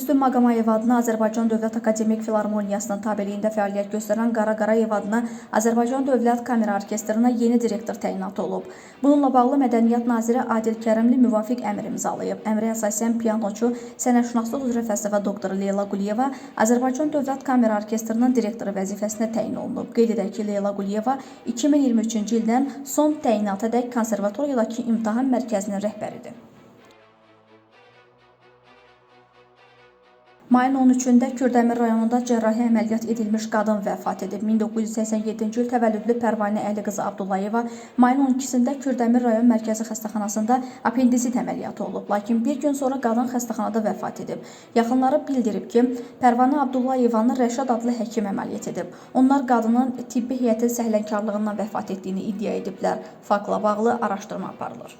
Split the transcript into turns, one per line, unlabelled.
Üstün Maqamayev adına Azərbaycan Dövlət Akademik Filarmoniyasının tabeliyində fəaliyyət göstərən Qara Qarayev adına Azərbaycan Dövlət Kamera Orkestrına yeni direktor təyinatı olub. Bununla bağlı Mədəniyyət Naziri Adil Kərəmli müvafiq əmr imzalayıb. Əmrə əsasən pianoçu, sənətşünaslıq üzrə fəlsəfə doktoru Leyla Quliyeva Azərbaycan Dövlət Kamera Orkestrının direktoru vəzifəsinə təyin olunub. Qeyd edək ki, Leyla Quliyeva 2023-cü ildən son təyinatadək konservatoriyadakı imtahan mərkəzinin rəhbəridir. Mayın 13-də Kürdəmir rayonunda cərrahi əməliyyat edilmiş qadın vəfat edib. 1987-ci il təvəllüdlü Pərvanə Əli qızı Abdullayeva mayın 12-sində Kürdəmir rayon mərkəzi xəstəxanasında apendizit əməliyyatı olub. Lakin bir gün sonra qadın xəstəxanada vəfat edib. Yaxınları bildirib ki, Pərvanə Abdullayevanı Rəşad adlı həkim əməliyyat edib. Onlar qadının tibbi heyətin səhlənkarlığından vəfat etdiyini iddia ediblər. Faktla bağlı araşdırma aparılır.